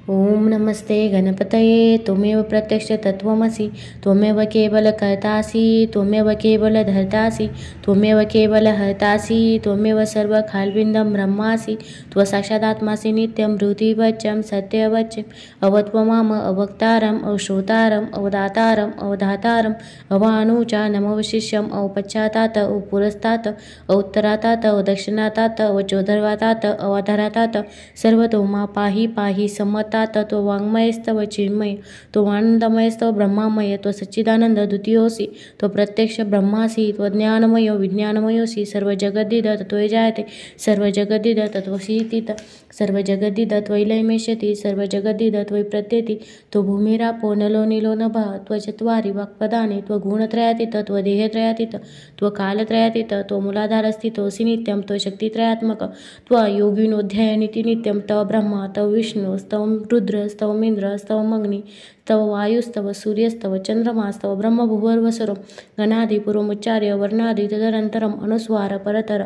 ओम नमस्ते गणपतये त्वमेव प्रत्यक्ष तत्त्वमसि त्वमेव केवल कर्तासि त्वमेव केवल धर्तासि त्वमेव केवल हर्तासि त्वमेव सर्व खाल्विन्दं ब्रह्मासि त्वसाक्षादात्मासि नित्यं हृदिवच्चं सत्यवच्चं अवत्वमाम अवक्तारम् अवश्रोतारम् अवदातारम् अवधातारम् अवानुचा नमवशिष्यम् अवपश्चातात् अवपुरस्तात् अवोत्तरातात् अवदक्षिणातात् अवचोदर्वातात् अवाधरातात् सर्वतो मा पाहि पाहि सम्मत तो वाङ्मयस्तव चिन्मय तो आनंदमयस्तव ब्रह्मामय तो सच्चिदानंद द्वितीयोऽसि तो प्रत्यक्ष ब्रह्मासि तो ज्ञानमय विज्ञानमयोऽसि सर्व जगद्दिद तत्त्वय जायते सर्व जगद्दिद तत्त्वशीतित सर्व जगद्दिद त्वैलयमेष्यति सर्व जगद्दिद त्वयि प्रत्येति तो भूमिरापो नलो नीलो नभः त्वचत्वारि वाक्पदानि त्वगुणत्रयातीत त्वदेहत्रयातीत त्वकालत्रयातीत तो मूलाधारस्थितोऽसि नित्यं तो शक्तित्रयात्मक त्वयोगिनोऽध्यायनिति नित्यं तव ब्रह्मा तव विष्णु स्तव रुद्र स्तव इंद्र स्तव अग्नि तव वायुस्तव सूर्यस्तव चंद्रमास्तव ब्रह्मभुवर्वसुरं गणादिपूर्वमुच्चार्य वर्णादि तदनन्तरम् अनुस्वार परतर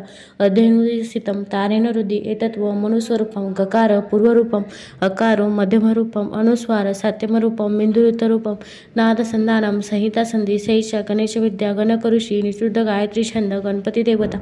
अध्ययनुदिसितं तारेण रुद्धि एतत्व मनुस्वरूपं गकार पूर्वरूपम् अकारो मध्यमरूपम् अनुस्वार सात्यमरूपं बिन्दुरुत्तरूपं नादसन्धानं संहितासन्धि सैषा गणेशविद्या गणकऋषि निषुद्ध गायत्री छंद गणपती देवता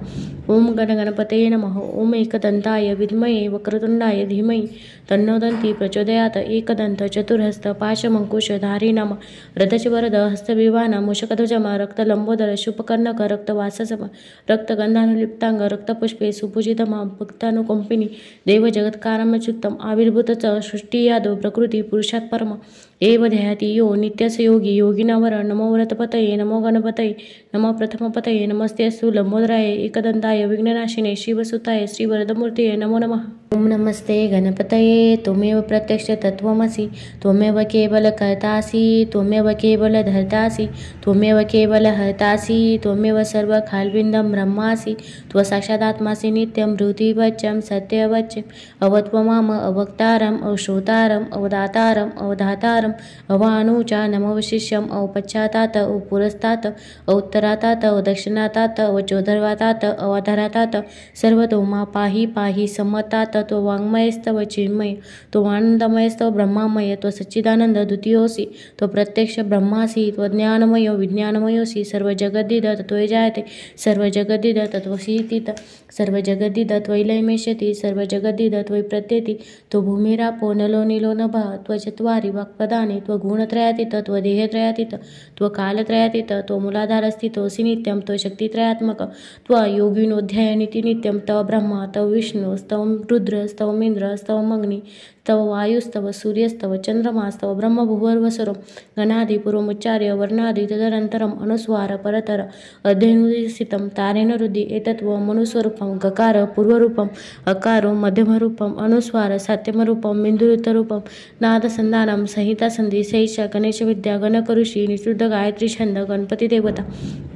ओम गणपतये नमः ओम एकदंताय विद्महे वक्रतुंडाय धीमहि तन्नो दन्ति प्रचोदयात् एकदंत चतुर्हस्त पाशमंकुशधारी नाम रथचवरद हस्तविवाना मूषकध्वजम रक्तलंबोदर शुभकर्णक रक्तवाससम रक्तगंधानुलिप्तांग रक्तपुष्पे सुपूजितमा भक्तानुकंपिनी देवजगत्कारमच्युतम आविर्भूत च सृष्टियादो प्रकृती पुरुषात् परम एव ध्याति यो नित्यस्य योगी योगिनावर नमो व्रतपतये नमो गणपतये नमो प्रथमपतये नमस्तेस्तु लंबोदराय एकदंताय विघ्ननाशिने शिवसुताय श्रीवरदमूर्तये नमो नमः। ओम नमस्ते गणपतये त्वमेव प्रत्यक्ष तत्त्वमसि त्वमेव केवल कर्तासि त्वमेव केवल धर्तासि त्वमेव केवल हर्तासि त्वमेव सर्व खाल्विन्दं ब्रह्मासि त्वसाक्षादात्मासि नित्यं हृदिवच्चं सत्यवच्चं अवत्वमाम अवक्तारम् अवश्रोतारम् अवदातारम् अवधातारम् अवानुचा नमवशिष्यम् अवपश्चातात् अवपुरस्तात् अवोत्तरातात् अवदक्षिणातात् अवचोदर्वातात् अवाधरातात् सर्वतो मा पाहि पाहि सम्मतात् तो वाङ्मयस्तव चिन्मय तो आनंदमयस्तव ब्रह्मामय तो सच्चिदानंद द्वितीयोऽसि तो प्रत्यक्ष ब्रह्मासि तो ज्ञानमय विज्ञानमयोऽसि सर्व जगद्दिद तत्त्वय जायते सर्व जगद्दिद तत्त्वशीतित सर्व जगद्दिद त्वैलयमेष्यति सर्व जगद्दिद त्वयि प्रत्येति तो भूमिरापो नलो नीलो नभः त्वचत्वारि वाक्पदानि त्वगुणत्रयातीत त्वदेहत्रयातीत त्वकालत्रयातीत तो मूलाधारस्थितोऽसि नित्यं तो शक्तित्रयात्मक त्वयोगिनोऽध्यायनिति नित्यं तव ब्रह्मा तव विष्णु स्तव रुद्र स्तव इंद्र स्तव अग्नि तव वायुस्तव सूर्यस्तव चंद्रमास्तव ब्रह्मभुवर्वसुरं गणादिपूर्वमुच्चार्य वर्णादि तदनन्तरम् अनुस्वार परतर अध्ययनुदिसितं तारेण रुद्धि एतत्व मनुस्वरूपं गकार पूर्वरूपम् अकारो मध्यमरूपम् अनुस्वार सात्यमरूपं बिन्दुरुत्तरूपं नादसन्धानं संहितासन्धि सैषा गणेशविद्या गणकऋषि निषुद्ध गायत्री छंद गणपती देवता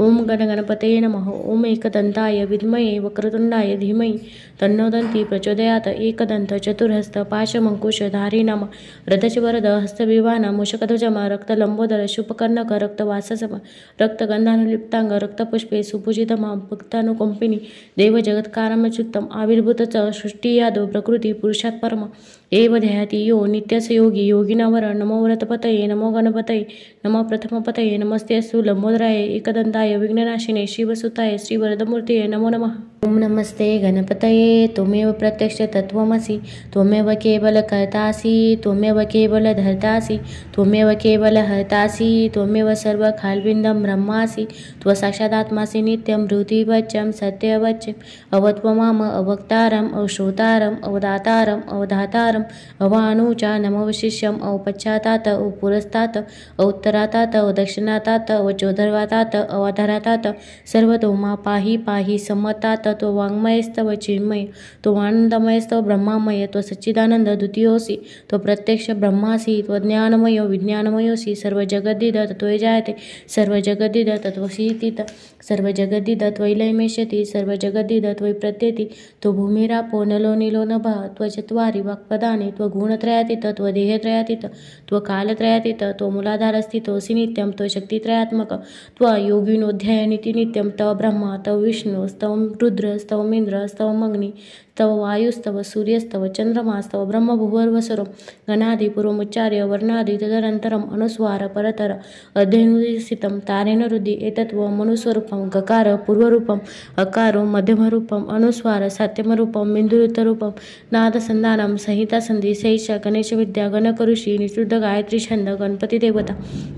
ओम गणपतये नमः ओम एकदंताय विद्महे वक्रतुंडाय धीमहि तन्नो दन्ति प्रचोदयात् एकदंत चतुर्हस्त पाशमंकुशधारी नाम रथचवरद हस्तविवाना मूषकध्वजम रक्तलंबोदर शुभकर्णक रक्तवाससम रक्तगंधानुलिप्तांग रक्तपुष्पे सुपूजितमा भक्तानुकंपिनी देवजगत्कारमच्युतम आविर्भूत च सृष्टियादो प्रकृती पुरुषात् परम एव ध्याति यो नित्यस्य योगी योगिनावर नमो व्रतपतये नमो गणपतये नमो प्रथमपतये नमस्तेस्तु लंबोदराय एकदंताय विघ्ननाशिने शिवसुताय श्रीवरदमूर्तये नमो नमः। ओम नमस्ते गणपतये त्वमेव प्रत्यक्ष तत्त्वमसि त्वमेव केवल कर्तासि त्वमेव केवल धर्तासि त्वमेव केवल हर्तासि त्वमेव सर्व खाल्विन्दं ब्रह्मासि त्वसाक्षादात्मासि नित्यं हृदिवच्चं सत्यवच्चं अवत्वमाम अवक्तारम् अवश्रोतारम् अवदातारम् अवधातारम् अवानुचा नमवशिष्यम् अवपश्चातात् अवपुरस्तात् अवोत्तरातात् अवदक्षिणातात् अवचोदर्वातात् अवाधरातात् सर्वतो मा पाहि पाहि सम्मतात् तो वाङ्मयस्तव चिन्मय तो आनंदमयस्तव ब्रह्मामय तो सच्चिदानंद द्वितीयोऽसि तो प्रत्यक्ष ब्रह्मासि तो ज्ञानमय विज्ञानमयोऽसि सर्व जगद्दिद तत्त्वय जायते सर्व जगद्दिद तत्त्वशीतित सर्व जगद्दिद त्वैलयमेष्यति सर्व जगद्दिद त्वयि प्रत्येति तो भूमिरापो नलो नीलो नभः त्वचत्वारि वाक्पदानि त्वगुणत्रयातीत त्वदेहत्रयातीत त्वकालत्रयातीत तो मूलाधारस्थितोऽसि नित्यं तो शक्तित्रयात्मक त्वयोगिनोऽध्यायनिति नित्यं तव ब्रह्मा तव विष्णु स्तव रुद्र स्तव इंद्र स्तव अग्नि स्तव वायुस्तव सूर्यस्तव चंद्रमास्तव ब्रह्मभुवर्वसुरं गणादिपूर्वमुच्चार्य वर्णादि तदनन्तरम् अनुस्वार परतर अध्यनुदिसितं तारेण हृदि एतत्त्वं मनुस्वरूपं गकार पूर्वरूपम् अकारो मध्यमरूपम् अनुस्वार सात्यमरूपं बिन्दुरुत्तरूपं नादसंधानं संहितासंधि सैषा गणेशविद्या गणकऋषी निषुद्ध गायत्री छंद गणपती देवता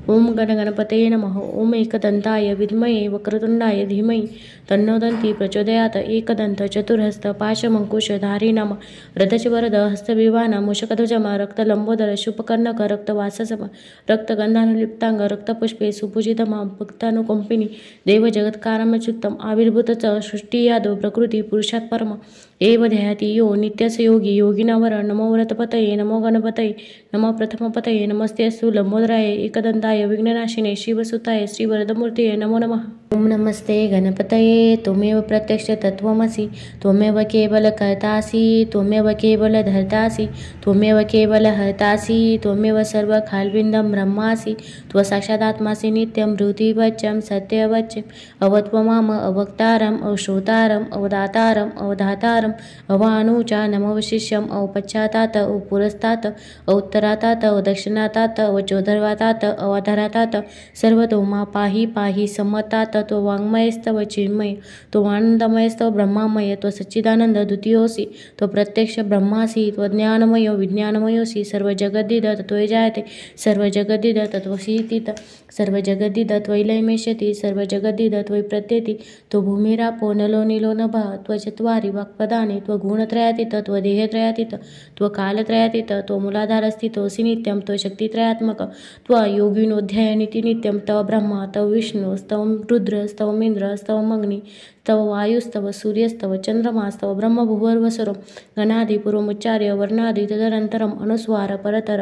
ओम गणगणपतये नमः। ओम एकदंताय विद्महे वक्रतुंडाय धीमहि तन्नो दन्ती प्रचोदयात्। एकदंत चतुर्हस्त पाशमंकुशधारी नाम रथचवरद हस्तविवाना मूषकध्वजम रक्तलंबोदर शुभकर्णक रक्तवाससम रक्तगंधानुलिप्तांग रक्तपुष्पे सुपूजितमां भक्तानुकंपिनी देवजगत्कारमच्युतम् आविर्भूतच सृष्टियादो प्रकृती पुरुषात् परम एव ध्याति यो नित्यस योगी योगिनावर नमो व्रतपतये नमो गणपतये नमो प्रथमपतये नमस्तेस्तु लंबोदराय एकदंताय विघ्ननाशिने शिवसुताय श्रीवरदमूर्तये नमो नमः। ओम नमस्ते गणपतये त्वमेव प्रत्यक्ष तत्त्वमसि त्वमेव केवल कर्तासि त्वमेव केवल धर्तासि त्वमेव केवल हर्तासि त्वमेव सर्व खाल्बिन्दं ब्रह्मासि त्वसाक्षादात्मासि नित्यं हृदिवच्चं सत्यवच्चं अवत्वमाम अवक्तारम् अवश्रोतारम् अवदातारम् अवधातारम् अवानुचा नमवशिष्यम् अवपश्चातात् अवपुरस्तात् अवोत्तरातात् अवदक्षिणातात् अवचोदर्वातात् अवाधरातात् सर्वतो मा पाहि पाहि सम्मतात् तो वाङ्मयस्तव चिन्मय तो आनंदमयस्तव ब्रह्मामय तो सच्चिदानंद द्वितीयोऽसि तो प्रत्यक्ष ब्रह्मासि तो ज्ञानमयो विज्ञानमयोऽसि सर्व जगद्दिद तत्त्वय जायते सर्व जगद्दिद तत्त्वशीतित सर्व जगद्दिद त्वयिलयमेष्यति सर्व जगद्दिद त्वयि प्रत्येति तो भूमिरापो नलो नीलो नभः त्वचत्वारि वाक्पदानि त्वगुणत्रयातीत त्वदेहत्रयातीत त्वकालत्रयातीत तो मूलाधारस्थितोऽसि नित्यं तो शक्तित्रयात्मक त्वयोगिनोऽध्यायनिति नित्यं तव ब्रह्मा तव विष्णु स्तव रुद्र स्तव इंद्र स्तव अग्नि स्तव वायुस्तव सूर्यस्तव चंद्रमास्तव ब्रह्मभुवर्वसुरं गणादिपूर्वमुच्चार्य वर्णादि तदनन्तरम् अनुस्वार परतर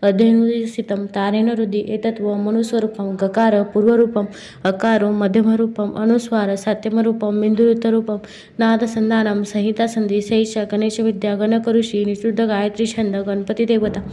अध्यनुदिसितं तारेण हृदि एतत्त्वं मनुस्वरूपं गकार पूर्वरूपम् अकारो मध्यमरूपम् अनुस्वार सात्यमरूपं बिन्दुरुत्तरूपं नादसंधानं संहितासंधि सैषा गणेशविद्या गणकऋषी निषुद्ध गायत्री छंद गणपती देवता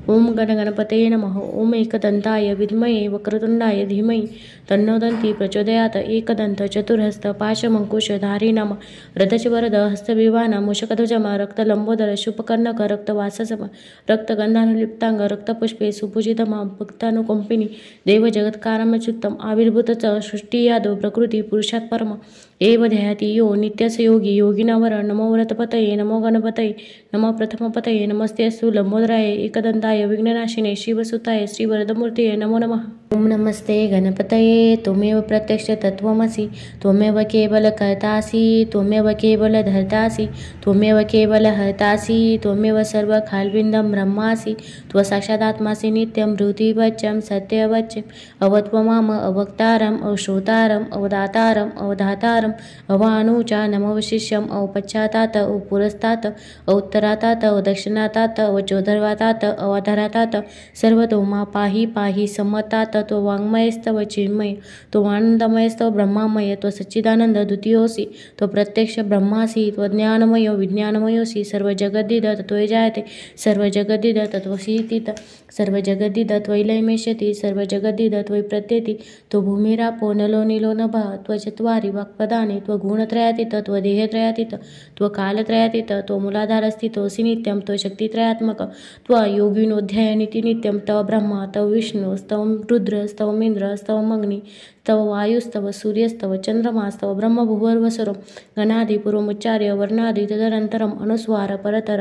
ओम गणगणपतये नमः। ओम एकदंताय विद्महे वक्रतुंडाय धीमहि तन्नो दन्ती प्रचोदयात्। एकदंत चतुर्हस्त पाशमंकुशधारी नाम रथचवरद हस्तविवाना मूषकध्वजम रक्तलंबोदर शुभकर्णक रक्तवाससम रक्तगंधानुलिप्तांग रक्तपुष्पे सुपूजितमां भक्तानुकंपिनी देवजगत्कारमच्युतम् आविर्भूतच सृष्टियादो प्रकृती पुरुषात् परम एव ध्याति यो नित्यस योगी योगिनावर नमो व्रतपतये नमो गणपतये नमो प्रथमपतये नमस्तेस्तु लंबोदराय एकदंताय विघ्ननाशिने शिवसुताय श्रीवरदमूर्तये नमो नमः। ओम नमस्ते गणपतये त्वमेव प्रत्यक्ष तत्त्वमसि त्वमेव केवल कर्तासि त्वमेव केवल धर्तासि त्वमेव केवल हर्तासि त्वमेव सर्व खाल्बिन्दं ब्रह्मासि त्वसाक्षादात्मासि नित्यं हृदिवच्चं सत्यवच्चं अवत्वमाम अवक्तारम् अवश्रोतारम् अवदातारम् अवधातारम् अवानुचा नमवशिष्यम् अवपश्चातात् अवपुरस्तात् अवोत्तरातात् अवदक्षिणातात् अवचोदर्वातात् अवाधरातात् सर्वतो मा पाहि पाहि सम्मतात् तो वाङ्मयस्तव चिन्मय तो आनंदमयस्तव ब्रह्मामय तो सच्चिदानंद द्वितीयोऽसि तो प्रत्यक्ष ब्रह्मासि तो ज्ञानमयो विज्ञानमयोऽसि सर्व जगद्दिद तत्त्वय जायते सर्व जगद्दिद तत्त्वशीतित सर्व जगद्दिद त्वयिलयमेष्यति सर्व जगद्दिद त्वयि प्रत्येति तो भूमिरापो नलो नीलो नभः त्वचत्वारि वाक्पदानि त्वगुणत्रयातीत त्वदेहत्रयातीत त्वकालत्रयातीत तो मूलाधारस्थितोऽसि नित्यं तो शक्तित्रयात्मक त्वयोगिनोऽध्यायनिति नित्यं तव ब्रह्मा तव विष्णु स्तव रुद्र स्तव इंद्र स्तव अग्नि स्तव वायुस्तव सूर्यस्तव चंद्रमास्तव ब्रह्मभुवर्वसुरं गणादिपूर्वमुच्चार्य वर्णादि तदनन्तरम् अनुस्वार परतर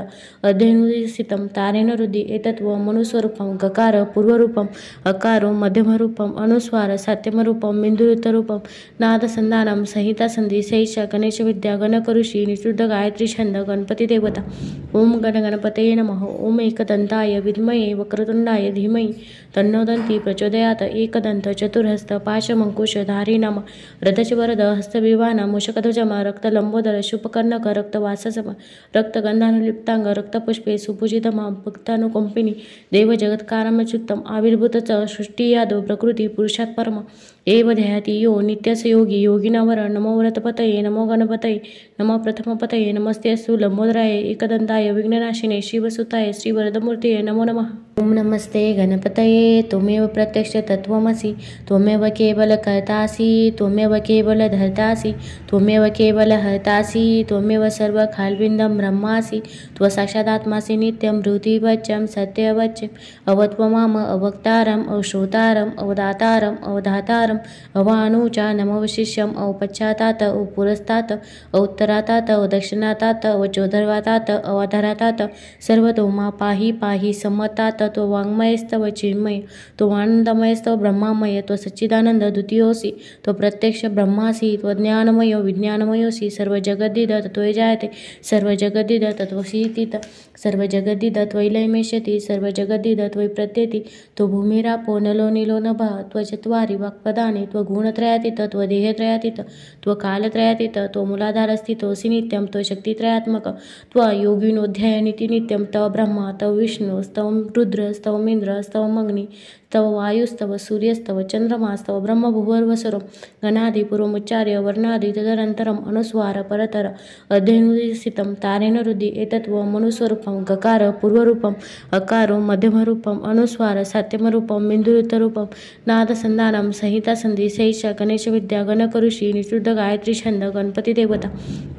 अध्यनुदिसितं तारेण हृदि एतत्त्वं मनुस्वरूपं गकार पूर्वरूपम् अकारो मध्यमरूपम् अनुस्वार सात्यमरूपं बिन्दुरुत्तरूपं नादसंधानं संहितासंधि सैषा गणेशविद्या गणकऋषी निषुद्ध गायत्री छंद गणपती देवता ओम गणगणपतये नमः। ओम एकदंताय विद्महे वक्रतुंडाय धीमहि तन्नो दन्ती प्रचोदयात्। एकदंत चतुर्हस्त पाशमंकुशधारी नाम रथचवरद हस्तविवाना मूषकध्वजम रक्तलंबोदर शुभकर्णक रक्तवाससम रक्तगंधानुलिप्तांग रक्तपुष्पे सुपूजितमां भक्तानुकंपिनी देवजगत्कारमच्युतम् आविर्भूतच सृष्टियादो प्रकृती पुरुषात् परम एव ध्याति यो नित्यस योगी योगिनावर नमो व्रतपतये नमो गणपतये नमो प्रथमपतये नमस्तेस्तु लंबोदराय एकदंताय विघ्ननाशिने शिवसुताय श्रीवरदमूर्तये नमो नमः। ओम नमस्ते गणपतये त्वमेव प्रत्यक्ष तत्त्वमसि त्वमेव केवल कर्तासि त्वमेव केवल धर्तासि त्वमेव केवल हर्तासि त्वमेव सर्व खाल्विन्दं ब्रह्मासि त्वसाक्षादात्मासि नित्यं हृदिवच्चं सत्यवच्चं अवत्वमाम अवक्तारम् अवश्रोतारम् अवदातारम् अवधातारम् अवानुचा नमवशिष्यम् अवपश्चातात अवपुरस्तात् अवोत्तरातात अवदक्षिणातात अवचोदर्वातात अवाधरातात सर्वतोमा पाहि पाहि सम्मतात तो वाङ्मयस्तव चिन्मय तो आनंदमयस्तव ब्रह्मामय तो सच्चिदानंद द्वितीयोऽसि तो प्रत्यक्ष ब्रह्मासि तो ज्ञानमयो विज्ञानमयोऽसि सर्व जगद्दिद तत्त्वय जायते सर्व जगद्दिद तत्त्वशीतित सर्व जगद्दिद त्वयिलयमेष्यति सर्व जगद्दिद त्वयि प्रत्येति तो भूमिरापो नलो नीलो नभः त्वचत्वारि वाक्पदानि त्वगुणत्रयातीत त्वदेहत्रयातीत त्वकालत्रयातीत तो मूलाधारस्थितोऽसि नित्यं त्वशक्तित्रयात्मक त्वयोगिनोऽध्यायनिति नित्यं तव ब्रह्मा तव विष्णु स्तव रुद्र स्तव इंद्र स्तव अग्नि तव वायुस्तव सूर्यस्तव चंद्रमास्तव ब्रह्म भूवर्वसरो गणादिपूर्वमुच्चार्य वर्णादि तदनन्तरम् अनुस्वार परतर अध्ययनुदिसितं तारेण रुद्धि एतत्व मनुस्वरूपं गकार पूर्वरूपम् अकारो मध्यमरूपम् अनुस्वार सात्यमरूपं बिन्दुरुत्तरूपं नादसन्धानं संहितासन्धि सैषा गणेशविद्या गणकऋषि निषुद्ध गायत्री छंद गणपती देवता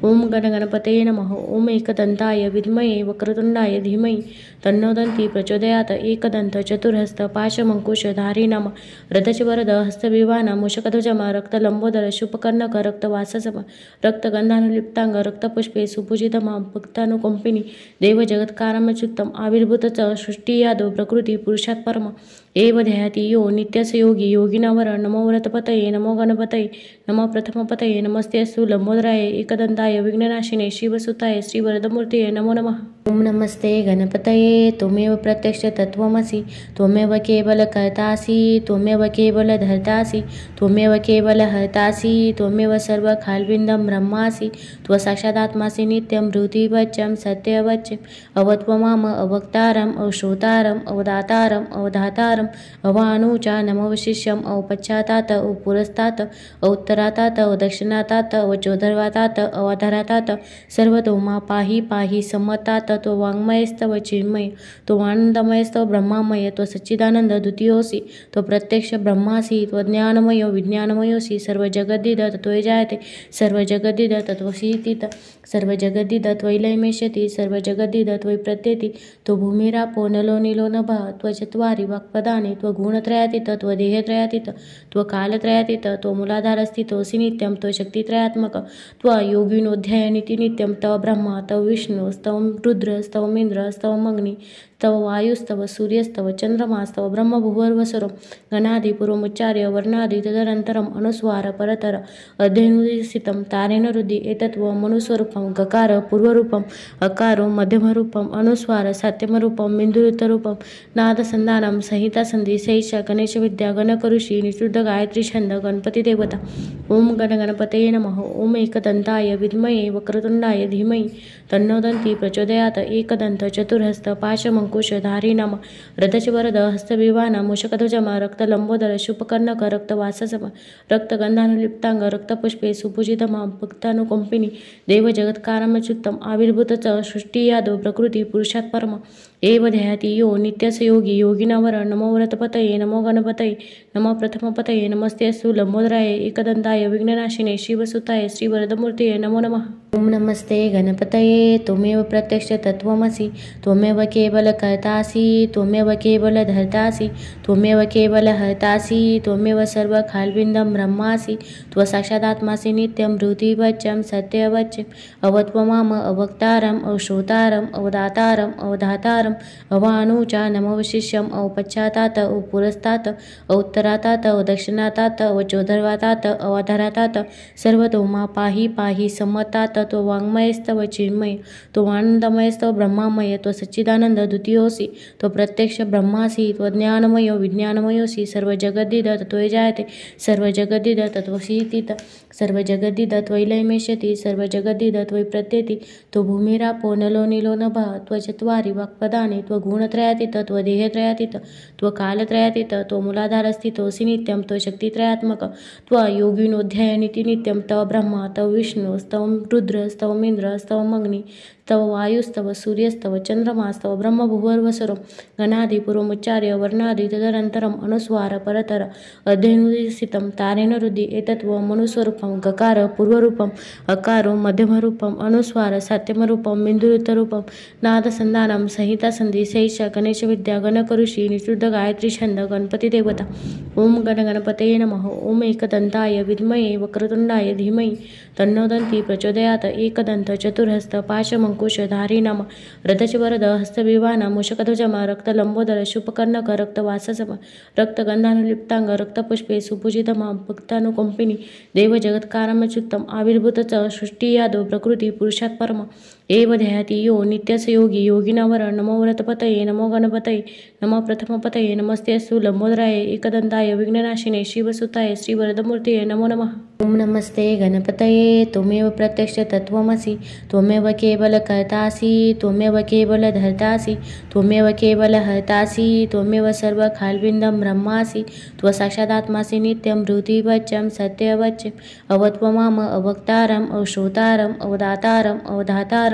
ओम गणपतये नमः ओम एकदन्ताय विद्महे वक्रतुंडाय धीमहि तन्नो दन्ती प्रचोदयात् एकदंत चतुर्हस्त पाशमंकुशधारी नाम रथचवरद हस्तविवाना मूषकध्वजम रक्तलंबोदर शुभकर्णक रक्तवाससम रक्तगंधानुलिप्तांग रक्तपुष्पे सुपूजितमा भक्तानुकंपिनी देवजगत्कारमच्युतम आविर्भूत सृष्टियादो प्रकृती पुरुषात् परम एव ध्याति यो नित्यस योगी योगिनावर नमो व्रतपतये नमो गणपतये नमो प्रथमपतये नमस्तेस्तु लंबोदराय एकदंताय विघ्ननाशिने शिवसुताय श्रीवरदमूर्तये नमो नमः। ओम नमस्ते गणपतये त्वमेव प्रत्यक्ष तत्त्वमसि त्वमेव केवल कर्तासि त्वमेव केवल धर्तासि त्वमेव केवल हर्तासि त्वमेव सर्व खाल्विन्दं ब्रह्मासि त्वसाक्षादात्मासि नित्यं हृदिवच्चं सत्यवच्चं अवत्वमाम अवक्तारम् अवश्रोतारम् अवदातारम् अवधातारम् अवानुचा नमवशिष्यम् अवपश्चातात अवपुरस्तात् अवोत्तरातात अवदक्षिणातात अवचोदर्वातात अवाधरातात सर्वतोमा पाहि पाहि सम्मतात तो वाङ्मयस्तव चिन्मय तो आनंदमयस्तव ब्रह्मामय तो सच्चिदानंद द्वितीयोऽसि तो प्रत्यक्ष ब्रह्मासि तो ज्ञानमयो विज्ञानमयोऽसि सर्व जगद्दिद तत्त्वय जायते सर्व जगद्दिद तत्त्वशीतित सर्व जगद्दिद त्वयिलयमेष्यति सर्व जगद्दिद त्वयि प्रत्येति तो भूमिरापो नलो नीलो नभः त्वचत्वारि वाक्पदानि त्वगुणत्रयातीत त्वदेहत्रयातीत त्वकालत्रयातीत तो मूलाधारस्थितोऽसि नित्यं त्वशक्तित्रयात्मक त्वयोगिनोऽध्यायनिति नित्यं तव ब्रह्मा तव विष्णु स्तव रुद्र स्तव इंद्र स्तव अग्नि तव वायुस्तव सूर्यस्तव चंद्रमास्तव ब्रह्म भूवर्वसरो गणादिपूर्वमुच्चार्य वर्णादि तदनन्तरम् अनुस्वार परतर अध्ययनुदिसितं तारेण रुद्धि एतत्व मनुस्वरूपं गकार पूर्वरूपम् अकारो मध्यमरूपम् अनुस्वार सात्यमरूपं बिन्दुरुत्तरूपं नादसन्धानं संहितासन्धि सैषा गणेशविद्या गणकऋषि निषुद्ध गायत्री छंद गणपती देवता ओम गणपतये नमः ओम एकदन्ताय विद्महे वक्रतुंडाय धीमहि तन्नो दन्ती प्रचोदयात् एकदंत चतुर्हस्त पाशमंकुशधारी नाम रथचवरद हस्तविवाना मूषकध्वजम रक्तलंबोदर शुभकर्णक रक्तवाससम रक्तगंधानुलिप्तांग रक्तपुष्पे सुपूजितमा भक्तानुकंपिनी देवजगत्कारमच्युतम आविर्भूत सृष्टियादो प्रकृती पुरुषात् परम एव ध्याति यो नित्यस योगी योगिनावर नमो व्रतपतये नमो गणपतये नमो प्रथमपतये नमस्तेस्तु लंबोदराय एकदंताय विघ्ननाशिने शिवसुताय श्रीवरदमूर्तये नमो नमः। ओम नमस्ते गणपतये त्वमेव प्रत्यक्ष तत्त्वमसि त्वमेव केवल कर्तासि त्वमेव केवल धर्तासि त्वमेव केवल हर्तासि त्वमेव सर्व खाल्विन्दं ब्रह्मासि त्वसाक्षादात्मासि नित्यं हृदिवच्चं सत्यवच्चं अवत्वमाम अवक्तारम् अवश्रोतारम् अवदातारम् अवधातारम् अवानुचा नमवशिष्यम् अवपश्चातात अवपुरस्तात् अवोत्तरातात अवदक्षिणातात अवचोदर्वातात अवाधरातात सर्वतोमा पाहि पाहि सम्मतात तो वाङ्मयस्तव चिन्मय तो आनंदमयस्तव ब्रह्मामय तो सच्चिदानंद द्वितीयोऽसि तो प्रत्यक्ष ब्रह्मासि तो ज्ञानमयो विज्ञानमयोऽसि सर्व जगद्दिद तत्त्वय जायते सर्व जगद्दिद तत्त्वशीतित सर्व जगद्दिद त्वयिलयमेष्यति सर्व जगद्दिद त्वयि प्रत्येति तो भूमिरापो नलो नीलो नभः त्वचत्वारि वाक्पदानि त्वगुणत्रयातीत त्वदेहत्रयातीत त्वकालत्रयातीत तो मूलाधारस्थितोऽसि नित्यं त्वशक्तित्रयात्मक त्वयोगिनोऽध्यायनिति नित्यं तव ब्रह्मा तव विष्णु स्तव रुद्र स्तव इंद्र स्तव अग्नि तव वायुस्तव सूर्यस्तव चंद्रमास्तव ब्रह्मभुवर्वसुरं गणादिपूर्वमुच्चार्य वर्णादि तदनन्तरम् अनुस्वार परतर अध्यनुदिसितं तारेण रुद्धि एतत्व मनुस्वरूपं गकार पूर्वरूपम् अकारो मध्यमरूपम् अनुस्वार सात्यमरूपं बिन्दुरुत्तरूपं नादसंधानं संहितासंधि शैष गणेशविद्या गणकऋषी निषुद्ध गायत्री छंद गणपती देवता ओम गणपतये नमः। ओम एकदंताय विद्महे वक्रतुंडाय धीमहि तन्नो दन्ती प्रचोदयात्। एकदंत चतुर्हस्त पाशमंकुश धारी नाम रथचवरद हस्तविवान मूषकध्वजम रक्तलंबोदर शुभकर्णक रक्तवाससम रक्तगंधानुलिप्तांग रक्तपुष्पे सुपूजितमा भक्तानुकंपिनी देवजगत्कारमच्युतम आविर्भूत सृष्टी यादव प्रकृती पुरुषात् परम एव ध्याति यो नित्यस योगी योगिनावर नमो व्रतपतये नमो गणपतये नमो प्रथमपतये नमस्तेस्तु लंबोदराय एकदंताय विघ्ननाशिने शिवसुताय श्रीवरदमूर्तये नमो नमः। ओम नमस्ते गणपतये त्वमेव प्रत्यक्ष तत्त्वमसि त्वमेव केवल कर्तासि त्वमेव केवल धर्तासि त्वमेव केवल हर्तासि त्वमेव सर्व खाल्विन्दं ब्रह्मासि त्वसाक्षादात्मासि नित्यं हृदिवच्चं सत्यवच्चं अवत्वमाम अवक्तारम् अवश्रोतारम् अवदातारम् अवधातारम्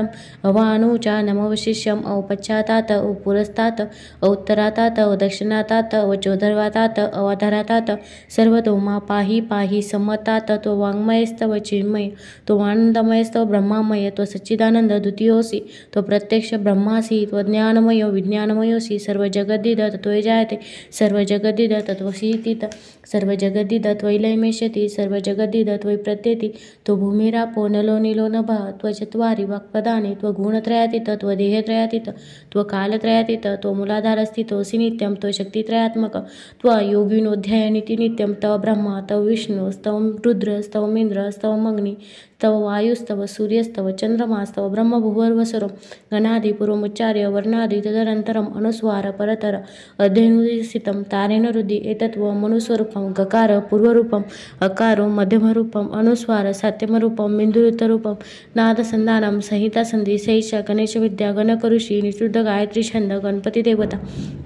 अवानुचा नमवशिष्यम् अवपश्चातात् अवपुरस्तात् अवोत्तरातात् अवदक्षिणातात् अवचोदर्वातात् अवाधरातात् सर्वतो मा पाहि पाहि सम्मतात् तो वाङ्मयस्तव चिन्मय तो आनंदमयस्तव ब्रह्मामय तो सच्चिदानंद द्वितीयोऽसि तो प्रत्यक्ष ब्रह्मासि तो ज्ञानमयो विज्ञानमयोऽसि सर्व जगद्दिद तत्त्वय जायते सर्व जगद्दिद तत्त्वसीतीत सर्व जगद्दिद त्वयिलयमेष्यति सर्व जगद्दिद त्वयि प्रत्येति तो भूमिरापो नलो नीलो नभः त्वचत्वारि वाक्पदानि त्वगुणत्रयातीत त्वदेहत्रयातीत त्वकालत्रयातीत तो मूलाधारस्थितोऽसि नित्यं तो शक्तित्रयात्मक त्वयोगिनोऽध्यायनिति नित्यं तव ब्रह्मा तव विष्णुस्तव रुद्रस्तव इन्द्रस्तव अग्नि तव वायुस्तव सूर्यस्तव चंद्रमास्तव ब्रह्मभुवर्वसुरं गणादिपूर्वमुच्चार्य वर्णादि तदनन्तरम् अनुस्वार परतर अध्यनुदिसितं तारेण रुद्धि एतत्व मनुस्वरूपं गकार पूर्वरूपम् अकारो मध्यमरूपम् अनुस्वार सात्यमरूपं बिन्दुरुत्तरूपं नादसंधानं संहितासंधि शैष गणेशविद्या गणकऋषी निषुद्ध गायत्री छंद गणपती देवता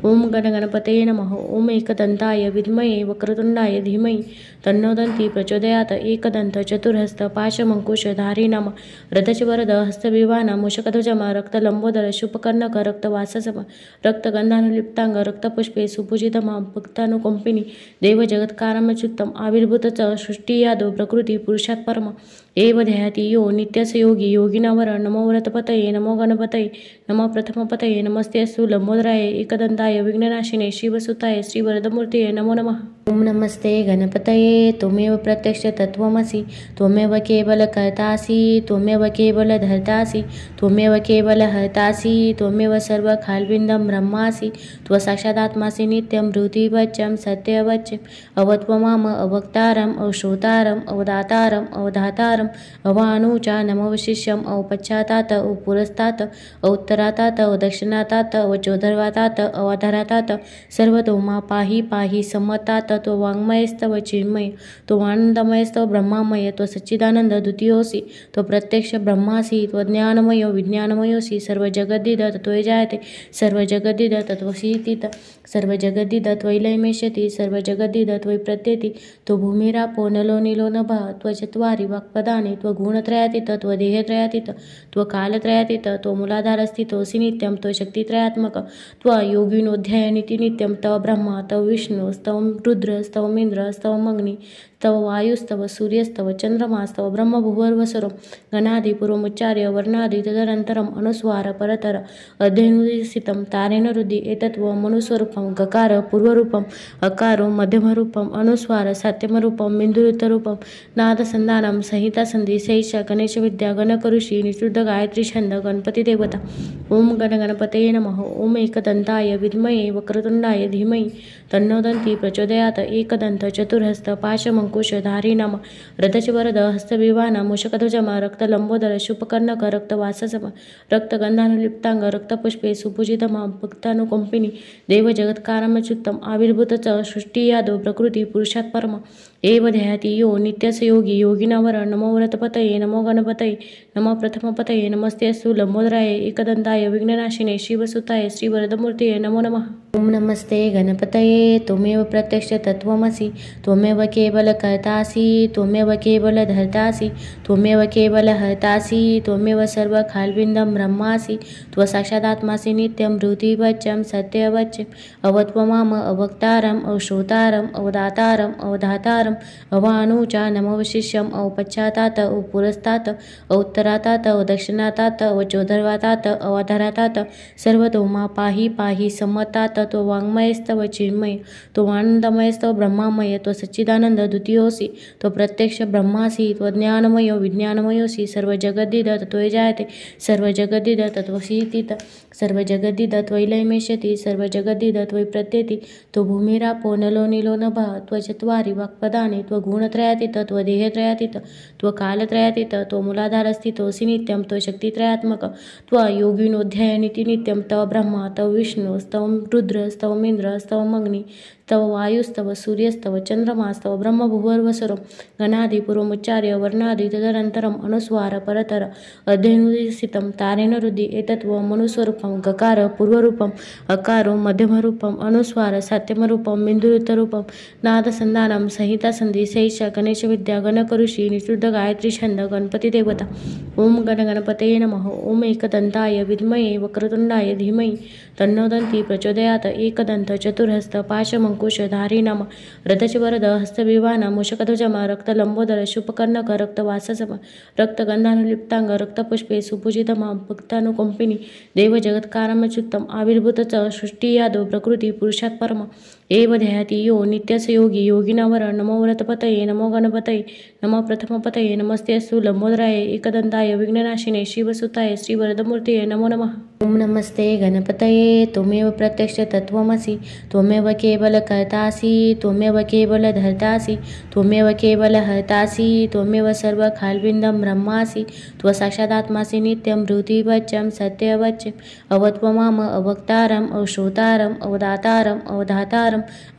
ओम गणपतये नमः। ओम एकदंताय विद्महे वक्रतुंडाय धीमहि तन्नो दन्ती प्रचोदयात्। एकदंत चतुर्हस्त पाशमंकुश धारी नाम रथचवरद हस्तविवान मूषकध्वजम रक्तलंबोदर शुभकर्णक रक्तवाससम रक्तगंधानुलिप्तांग रक्तपुष्पे सुपूजितमा भक्तानुकंपिनी देवजगत्कारमच्युतम आविर्भूत सृष्टी यादव प्रकृती पुरुषात् परम एव ध्याति यो नित्यस योगी योगिनावर नमो व्रतपतये नमो गणपतये नमो प्रथमपतये नमस्तेस्तु लंबोदराय एकदंताय विघ्ननाशिने शिवसुताय श्रीवरदमूर्तये नमो नमः। ओम नमस्ते गणपतये त्वमेव प्रत्यक्ष तत्त्वमसि त्वमेव केवल कर्तासि त्वमेव केवल धर्तासि त्वमेव केवल हर्तासि त्वमेव सर्व खाल्विन्दं ब्रह्मासि त्वसाक्षादात्मासि नित्यं हृदिवच्चं सत्यवच्चं अवत्वमाम अवक्तारम् अवश्रोतारम् अवदातारम् अवधातारम् अवानुचा नमवशिष्यम् अवपश्चातात् अवपुरस्तात् अवोत्तरातात् अवदक्षिणातात् अवचोदर्वातात् अवाधरातात् सर्वतो मा पाहि पाहि सम्मतात् तो वाङ्मयस्तव चिन्मय तो आनंदमयस्तव ब्रह्मामय तो सच्चिदानंद द्वितीयोऽसि तो प्रत्यक्ष ब्रह्मासि तो ज्ञानमयो विज्ञानमयोऽसि सर्व जगद्दिद तत्त्वय जायते सर्व जगद्दिद तत्त्वसीतीत सर्व जगद्दिद त्वयिलयमेष्यति सर्व जगद्दिद त्वयि प्रत्येति तो भूमिरापो नलो नीलो नभः त्वचत्वारि वाक्पदानि त्वगुणत्रयातीत त्वदेहत्रयातीत त्वकालत्रयातीत तो मूलाधारस्थितोऽसि नित्यं तो शक्तित्रयात्मक त्वयोगिनोऽध्यायनिति नित्यं तव ब्रह्मा तव विष्णुस्तव रुद्रस्तव इन्द्रस्तव अग्नि तव वायुस्तव सूर्यस्तव चंद्रमास्तव ब्रह्मभुवर्वसुरं गणादिपूर्वमुच्चार्य वर्णादि तदनन्तरम् अनुस्वार परतर अध्यनुदिसितं तारेण रुद्धि एतत्व मनुस्वरूपं गकार पूर्वरूपम् अकारो मध्यमरूपम् अनुस्वार सात्यमरूपं बिन्दुरुत्तरूपं नादसंधानं संहितासंधि शैष गणेशविद्या गणकऋषी निषुद्ध गायत्री छंद गणपती देवता ओम गणपतये नमः। ओम एकदंताय विद्महे वक्रतुंडाय धीमहि तन्नो दन्ती प्रचोदयात्। एकदंत चतुर्हस्त पाशमंकुश धारी नाम रथचवरद हस्तविवान मूषकध्वजम रक्तलंबोदर शुभकर्णक रक्तवाससम रक्तगंधानुलिप्तांग रक्तपुष्पे सुपूजितमा भक्तानुकंपिनी देवजगत्कारमच्युतम आविर्भूत सृष्टी यादव प्रकृती पुरुषात् परम एव ध्याति यो नित्यस योगी योगिनावर नमो व्रतपतये नमो गणपतये नमो प्रथमपतये नमस्तेस्तु लंबोदराय एकदंताय विघ्ननाशिने शिवसुताय श्रीवरदमूर्तये नमो नमः। ओम नमस्ते गणपतये त्वमेव प्रत्यक्ष तत्त्वमसि त्वमेव केवल कर्तासि त्वमेव केवल धर्तासि त्वमेव केवल हर्तासि त्वमेव सर्व खाल्बिन्दं ब्रह्मासि त्वसाक्षादात्मासि नित्यं हृदिवच्चं सत्यवच्चं अवत्वमाम अवक्तारम् अवश्रोतारम् अवदातारम् अवधातारम् अवानुचानमवशिष्यम् अवपश्चातात् अवपुरस्तात् अवोत्तरातात् अवदक्षिणातात् अवचोदर्वातात् अवाधारातात् सर्वतो मा पाहि पाहि सम्मतात् त्ववाङ्मयस्तव चिन्मय त्वमानन्दमयस्तव ब्रह्मामय त्वसच्चिदानन्द द्वितीयोऽसि त्वप्रत्यक्ष ब्रह्मासि त्वज्ञानमयो विज्ञानमयोऽसि सर्वजगद्दिद तत्त्वय जायते सर्वजगद्दिद तत्त्वसीति सर्वजगद्दिद त्वयिलयमेष्यति सर्वजगद्दिद त्वयि प्रत्येति त्वभूमिरापो नलो नीलो नभः त्वचत्वारि वाक्पदानि त्वगुणत्रयातीत त्वदेहत्रयातीत त्वकालत्रयातीत त्वमूलाधारस्थितोऽसि नित्यं त्वशक्तित्रयात्मक त्वयोगिनोऽध्यायनिति नित्यं तव ब्रह्मा तव विष्णुस्तव रुद्रस्तवमिन्द्रस्तव अग्नि तव वायुस्तव सूर्यस्तव चंद्रमास्तव ब्रह्मभुवर्वसुरं गणादिपूर्वमुच्चार्य वर्णादि तदनन्तरम् अनुस्वार परतर अध्ययनुदिसितं तारेण हृदि एतत्त्व मनुस्वरूपं गकार पूर्वरूपम् अकारो मध्यमरूपम् अनुस्वार सात्यमरूपं बिन्दुरुतरूपं नादसन्धानं संहितासन्धि सैषा गणेशविद्या गणकऋषि निषुद्ध गायत्री छंद गणपती देवता ओम गणपतये नमः ओम एकदन्ताय विद्महे वक्रतुंडाय धीमहि तन्नो दन्ती प्रचोदयात् एकदन्त चतुर्हस्त पाशमंकुशधारी नाम रथचवरद हस्तविवान मूषकध्वजम रक्तलंबोदर शुभकर्णक रक्तवाससम रक्तगंधानुलिप्तांग रक्तपुष्पे सुपूजितमा भक्तानुकंपिनी देवजगत्कारमच्युतम आविर्भूत च सृष्टियादो प्रकृती पुरुषात् परम एव ध्याति यो नित्यस्य योगी योगिनावर नमो व्रतपतये नमो गणपतये नमो प्रथमपतये नमस्तेऽस्तु लंबोदराय एकदन्ताय विघ्ननाशिने शिवसुताय श्रीवरदमूर्तये नमो नमः। ओम नमस्ते गणपतये त्वमेव प्रत्यक्ष तत्त्वमसि त्वमेव केवल कर्तासि त्वमेव केवल धर्तासि त्वमेव केवल हर्तासि त्वमेव सर्व खाल्बिन्दं ब्रह्मासि त्वसाक्षादात्मासि नित्यं हृदिवच्चं सत्यवच्चं अवत्वमाम अवक्तारम् अवश्रोतारम् अवदातारम् अवधातारम्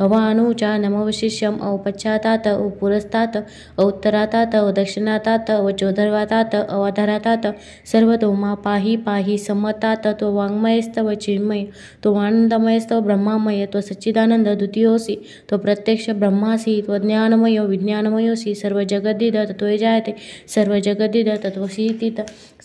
अवानुचानमवशिष्यम् अवपश्चातात् अवपुरस्तात् अवोत्तरातात् अवदक्षिणातात् अवचोदर्वातात् अवाधारातात् सर्वतो मा पाहि पाहि सम्मतात् त्ववाङ्मयस्तव चिन्मय त्वमानन्दमयस्तव ब्रह्मामय त्वसच्चिदानन्द द्वितीयोऽसि त्वप्रत्यक्ष ब्रह्मासि त्वज्ञानमयो विज्ञानमयोऽसि सर्वजगद्दिद तत्त्वय जायते सर्वजगद्दिद तत्त्वसीति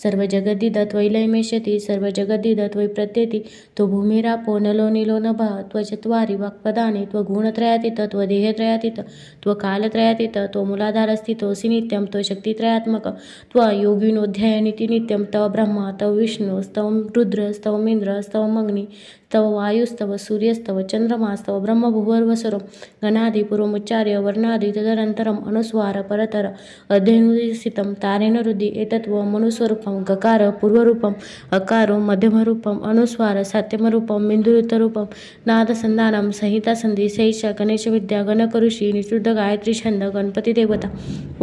सर्वजगद्दिद त्वयिलयमेष्यति सर्वजगद्दिद त्वयि प्रत्येति त्वभूमिरापो नलो नीलो नभः त्वचत्वारि वाक्पदानि त्वगुणत्रयातीत त्वदेहत्रयातीत त्वकालत्रयातीत त्वमूलाधारस्थितोऽसि नित्यं त्वशक्तित्रयात्मक त्वयोगिनोऽध्यायनिति नित्यं तव ब्रह्मा तव विष्णुस्तव रुद्रस्तवमिन्द्रस्तव अग्नि तव वायुस्तव सूर्यस्तव चंद्रमास्तव ब्रह्मभुवर्वसुरं गणादिपूर्वमुच्चार्य वर्णादि तदनन्तरम् अनुस्वार परतर अध्ययनुदिसितं तारेण हृदि एतत्त्व मनुस्वरूपं गकार पूर्वरूपम् अकारो मध्यमरूपम् अनुस्वार सात्यमरूपं बिन्दुरुतरूपं नादसन्धानं संहितासन्धि सैषा गणेशविद्या गणकऋषि निषुद्ध गायत्री छंद गणपती देवता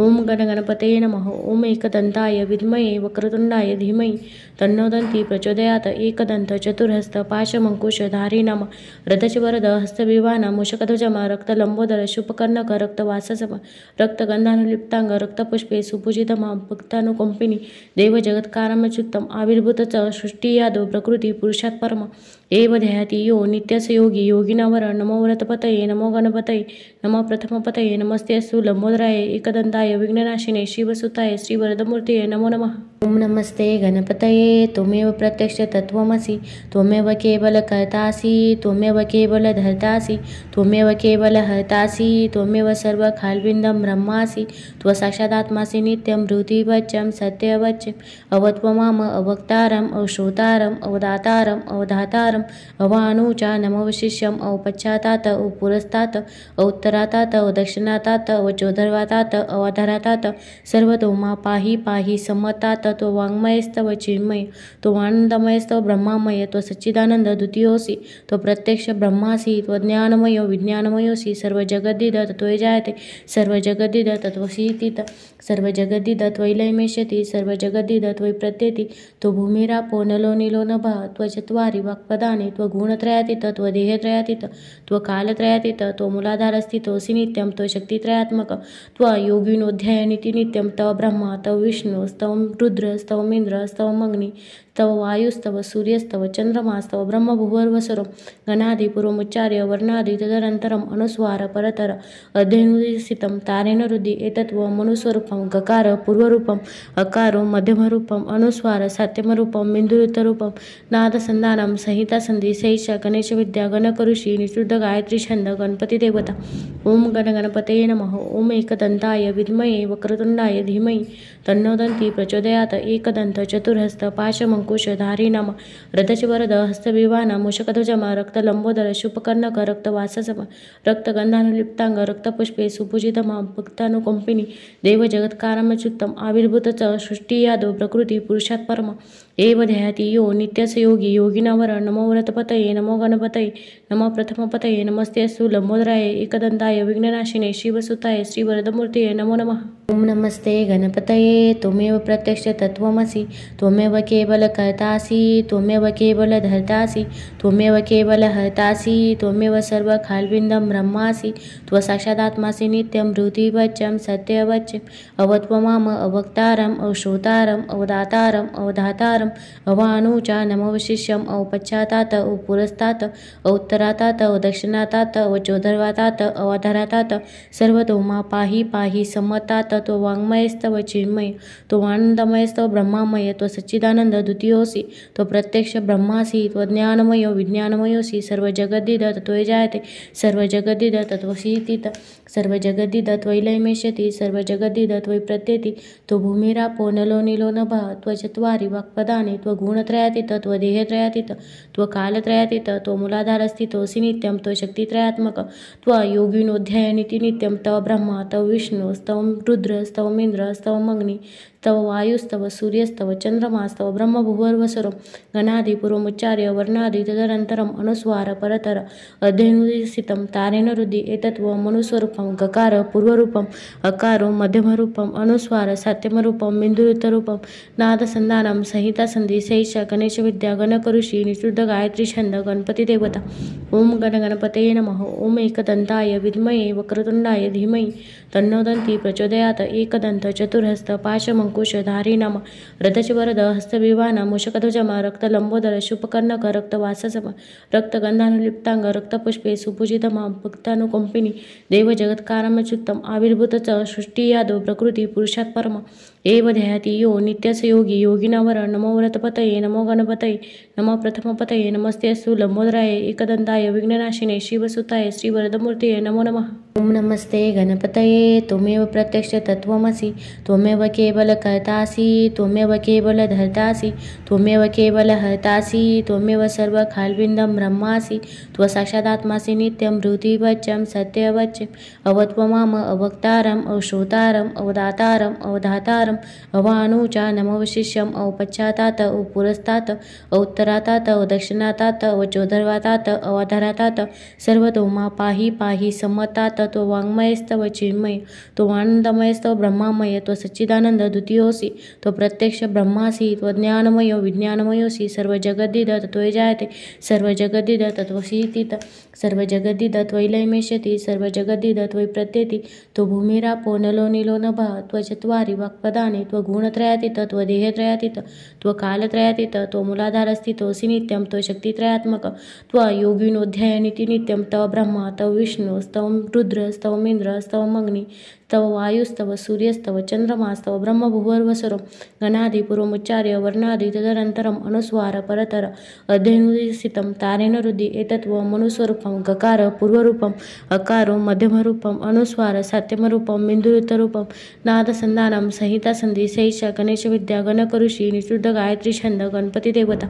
ओम गणपतये नमः ओम एकदन्ताय विद्महे वक्रतुंडाय धीमहि तन्नो दन्ती प्रचोदयात् एकदन्त चतुर्हस्त पाशमंकुशधारी नाम रथचवरद हस्तविवान मूषकध्वजम रक्तलंबोदर शुभकर्णक रक्तवाससम रक्तगंधानुलिप्तांग रक्तपुष्पे सुपूजितमा भक्तानुकंपिनी देवजगत्कारमच्युतम आविर्भूत च सृष्टियादो प्रकृती पुरुषात् परम एव ध्याति यो नित्यस्य योगी योगिनावर नमो व्रतपतये नमो गणपतये नमो प्रथमपतये नमस्तेऽस्तु लंबोदराय एकदन्ताय विघ्ननाशिने शिवसुताय श्रीवरदमूर्तये नमो नमः। ओम नमस्ते गणपतये त्वमेव प्रत्यक्ष तत्त्वमसि त्वमेव केवल कर्तासि त्वमेव केवल धर्तासि त्वमेव केवल हर्तासि त्वमेव सर्व खाल्बिन्दं ब्रह्मासि त्वसाक्षादात्मासि नित्यं हृदिवच्चं सत्यवच्चं अवत्वमाम अवक्तारम् अवश्रोतारम् अवदातारम् अवधातारम् अवानुचानमवशिष्यम् अवपश्चातात् अवपुरस्तात् अवोत्तरातात् अवदक्षिणातात् अवचोदर्वातात् अवाधारातात् सर्वतो मा पाहि पाहि सम्मतात् त्ववाङ्मयस्तव चिन्मय त्वमानन्दमयस्तव ब्रह्मामय त्वसच्चिदानन्द द्वितीयोऽसि त्वप्रत्यक्ष ब्रह्मासि त्वज्ञानमयो विज्ञानमयोऽसि सर्वजगद्दिद तत्त्वय जायते सर्वजगद्दिद तत्त्वसीति सर्वजगद्दिद त्वयिलयमेष्यति सर्वजगद्दिद त्वयि प्रत्येति त्वभूमिरापो नलो नीलो नभः त्वचत्वारि वाक्पदानि त्वगुणत्रयातीत त्वदेहत्रयातीत त्वकालत्रयातीत त्वमूलाधारस्थितोऽसि नित्यं त्वशक्तित्रयात्मक त्वयोगिनोऽध्यायनिति नित्यं तव ब्रह्मा तव विष्णुस्तव रुद्रस्तवमिन्द्रस्तव अग्नि तव वायुस्तव सूर्यस्तव चंद्रमास्तव ब्रह्मभुवर्वसुरं गणादिपूर्वमुच्चार्य वर्णादि तदनन्तरम् अनुस्वार परतर अध्यनुदिसितं तारेण हृदि एतत्त्वं मनुस्वरूपं गकार पूर्वरूपम् अकारो मध्यमरूपम् अनुस्वार सात्यमरूपं बिन्दुरुत्तरूपं नादसंधानं संहितासंधि सैषा गणेशविद्या गणकऋषी निषुद्ध गायत्री छंद गणपती देवता ओम गणगणपतये नमः। ओम एकदंताय विद्महे वक्रतुंडाय धीमहि तन्नो दन्ती प्रचोदयात्। एकदंत चतुर्हस्त पाशमंकुशधारी नाम रथचवरद हस्तविवाना मूषकध्वजम रक्तलंबोदर शुभकर्णक रक्तवाससम रक्तगंधानुलिप्तांग रक्तपुष्पे सुपूजितमा भक्तानुकंपिनी देवजगत्कारमच्युतम आविर्भूत सृष्टियादो प्रकृती पुरुषात् परम एव ध्याति यो नित्यस योगी योगिनावर नमो व्रतपतये नमो गणपतये नमो प्रथमपतये नमस्तेस्तु लंबोदराय एकदंताय विघ्ननाशिने शिवसुताय श्रीवरदमूर्तये नमो नमः। ओम नमस्ते गणपतये त्वमेव प्रत्यक्ष तत्त्वमसि त्वमेव केवल कर्तासि त्वमेव केवल धर्तासि त्वमेव केवल हर्तासि त्वमेव सर्व खाल्बिन्दं ब्रह्मासि त्वसाक्षादात्मासि नित्यं हृदिवच्चं सत्यवच्चं अवत्वमाम अवक्तारम् अवश्रोतारम् अवदातारम् अवधातारम् अवानुचा नमवशिष्यम् अवपश्चातात् अवपुरस्तात् अवोत्तरातात् अवदक्षिणातात् अवचोदर्वातात् अवाधरातात् सर्वतो मा पाहि पाहि सम्मतात् तो वाङ्मयस्तव चिन्मय तो आनंदमयस्तव ब्रह्मामय तो सच्चिदानंद द्वितीयोऽसि तो प्रत्यक्ष ब्रह्मासि तो ज्ञानमयो विज्ञानमयोऽसि सर्व जगद्दिद तत्त्वय जायते सर्व जगद्दिद तत्त्वशीतित सर्व जगद्दिद त्वयिलयमेष्यति सर्व जगद्दिद त्वयि प्रत्येति तो भूमिरापो नलो नीलो नभः त्वचत्वारि वाक्पदानि त्वगुणत्रयातीत त्वदेहत्रयातीत त्वकालत्रयातीत तो मूलाधारस्थितोऽसि नित्यं तो शक्तित्रयात्मक त्वयोगिनोऽध्यायनिति नित्यं तव ब्रह्मा तव विष्णु स्तव रुद्र स्तव इंद्र स्तव अग्नि तव वायुस्तव सूर्यस्तव चंद्रमास्तव ब्रह्मभुवर्वसुरं गणादिपूर्वमुच्चार्य वर्णादि तदनन्तरम् अनुस्वार परतर अध्यनुदिसितं तारेण हृदि एतत्त्वं मनुस्वरूपं गकार पूर्वरूपम् अकारो मध्यमरूपम् अनुस्वार सात्यमरूपं बिन्दुरुत्तरूपं नादसंधानं संहितासंधि सैषा गणेशविद्या गणकऋषी निषुद्ध गायत्री छंद गणपती देवता ओम गणगणपतये नमः। ओम एकदंताय विद्महे वक्रतुंडाय धीमहि तन्नो दन्ती प्रचोदयात्। एकदंत चतुर्हस्त पाशमंकुशधारी नाम रथचवरद हस्तविवाना मूषकध्वजम रक्तलंबोदर शुभकर्णक रक्तवाससम रक्तगंधानुलिप्तांग रक्तपुष्पे सुपूजितमा भक्तानुकंपिनी देवजगत्कारमच्युतम आविर्भूत सृष्टियादो प्रकृती पुरुषात् परम एव ध्याति यो नित्यस योगी योगिनावर नमो व्रतपतये नमो गणपतये नमो प्रथमपतये नमस्तेस्तु लंबोदराय एकदंताय विघ्ननाशिने शिवसुताय श्रीवरदमूर्तये नमो नमः। ओम नमस्ते गणपतये त्वमेव प्रत्यक्ष तत्त्वमसि त्वमेव केवल कर्तासि त्वमेव केवल धर्तासि त्वमेव केवल हर्तासि त्वमेव सर्व खाल्बिन्दं ब्रह्मासि त्वसाक्षादात्मासि नित्यं हृदिवच्चं सत्यवच्चं अवत्वमाम अवक्तारम् अवश्रोतारम् अवदातारम् अवधातारम् अवानुचा नमवशिष्यम् अवपश्चातात् अवपुरस्तात् अवोत्तरातात् अवदक्षिणातात् अवचोदर्वातात् अवाधरातात् सर्वतो मा पाहि पाहि सम्मतात् तो वाङ्मयस्तव चिन्मय तो आनंदमयस्तव ब्रह्मामय तो सच्चिदानंद द्वितीयोऽसि तो प्रत्यक्ष ब्रह्मासि तो ज्ञानमयो विज्ञानमयोऽसि सर्व जगद्दिद तत्त्वय जायते सर्व जगद्दिद तत्त्वशीतित सर्व जगद्दिद त्वयिलयमेष्यति सर्व जगद्दिद त्वयि प्रत्येति तो भूमिरापो नलो नीलो नभः त्वचत्वारि वाक्पदानि त्वगुणत्रयातीत त्वदेहत्रयातीत त्वकालत्रयातीत तो मूलाधारस्थितोऽसि नित्यं तो शक्तित्रयात्मक त्वयोगिनोऽध्यायनिति नित्यं तव ब्रह्मा तव विष्णु स्तव रुद्र स्तव इंद्र स्तव अग्नि तव वायुस्तव सूर्यस्तव चंद्रमास्तव ब्रह्मभुवर्वसुरं गणादिपूर्वमुच्चार्य वर्णादि तदनन्तरम् अनुस्वार परतर अध्यनुदिसितं तारेण हृदि एतत्त्वं मनुस्वरूपं गकार पूर्वरूपम् अकारो मध्यमरूपम् अनुस्वार सात्यमरूपं बिन्दुरुत्तरूपं नादसंधानं संहितासंधि सैषा गणेशविद्या गणकऋषी निषुद्ध गायत्री छंद गणपती देवता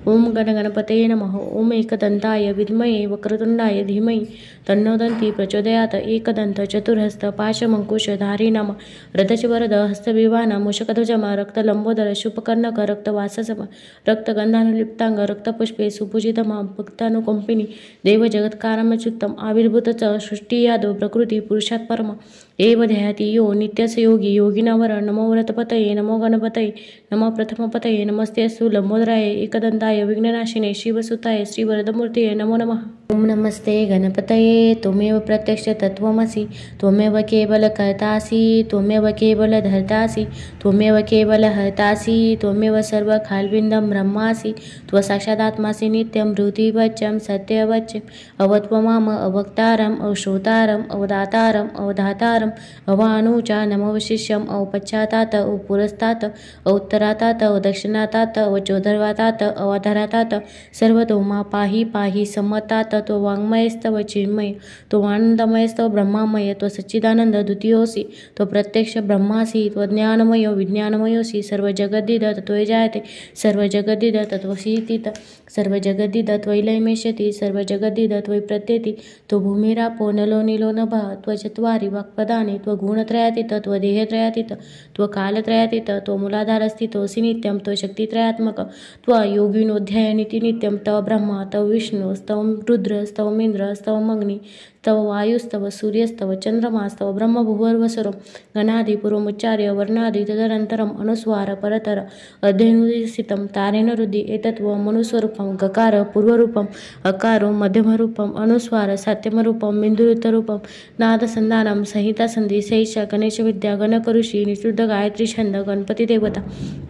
ओम गणगणपतये नमः। ओम एकदंताय विद्महे वक्रतुंडाय धीमहि तन्नो दन्ती प्रचोदयात्। एकदंत चतुर्हस्त पाशमंकुशधारी नाम रथचवरद हस्तविवाना मूषकध्वजम रक्तलंबोदर शुभकर्णक रक्तवाससम रक्तगंधानुलिप्तांग रक्तपुष्पे सुपूजितमा भक्तानुकंपिनी देवजगत्कारमच्युतम आविर्भूत सृष्टियादो प्रकृती पुरुषात् परम एव ध्याति यो नित्यस्य योगी योगिनावर नमो व्रतपतये नमो गणपतये नमो प्रथमपतये नमस्तेऽस्तु लंबोदराय एकदन्ताय विघ्ननाशिने शिवसुताय श्रीवरदमूर्तये नमो नमः। ओम नमस्ते गणपतये त्वमेव प्रत्यक्ष तत्त्वमसि त्वमेव केवल कर्तासि त्वमेव केवल धर्तासि त्वमेव केवल हर्तासि त्वमेव सर्वखाल्विन्दं ब्रह्मासि त्वसाक्षादात्मासि नित्यं हृदिवच्चं सत्यवच्चं अवत्वमाम अवक्तारम् अवश्रोतारम् अवदातारम् अवधातारम् अवानुचा नमवशिष्यम् अवपश्चातात अवपुरस्तात् अवोत्तरातात अवदक्षिणातात अवचोधर्वातात अवाधरातात सर्वतो मा पाहि पाहि सम्मतात तो वाङ्मयस्तव चिन्मय तो आनन्दमयस्तव ब्रह्मामय तो सच्चिदानंद द्वितीयोऽसि तो प्रत्यक्ष ब्रह्मासि तो ज्ञानमयो विज्ञानमयोऽसि सर्वजगद्दिद तत्त्वय जायते सर्वजगद्दिद तत्त्वशीतित सर्वजगद्दिद त्वयिलयमेष्यति सर्वजगद्दिद त्वयि प्रत्येति तो भूमिरापो नलो नीलो नभः त्वचत्वारि वाक्पदानि त्वगुणत्रयातीत त्वदेहत्रयातीत त्वकालत्रयातीत तो मूलाधारस्थितोऽसि नित्यं तो शक्तित्रयात्मक त्वयोगिनोऽध्यायनिति नित्यं तव ब्रह्मा तव विष्णु स्तव रुद्र स्तव इंद्र स्तव अग्नि तव वायुस्तव सूर्यस्तव चंद्रमास्तव ब्रह्म भुवर्वसरो गणादिपूर्वमुच्चार्य वर्णादि तदनन्तरम् अनुस्वार परतर अध्यनुदिसितं तारेण रुद्धि एतत्व मनुस्वरूपं गकार पूर्वरूपम् अकारो मध्यमरूपम् अनुस्वार सात्यमरूपं बिन्दुरुत्तरूपं नादसन्धानं संहितासन्धि सैषा गणेशविद्या गणकऋषि निषुद्ध गायत्री छंद गणपती देवता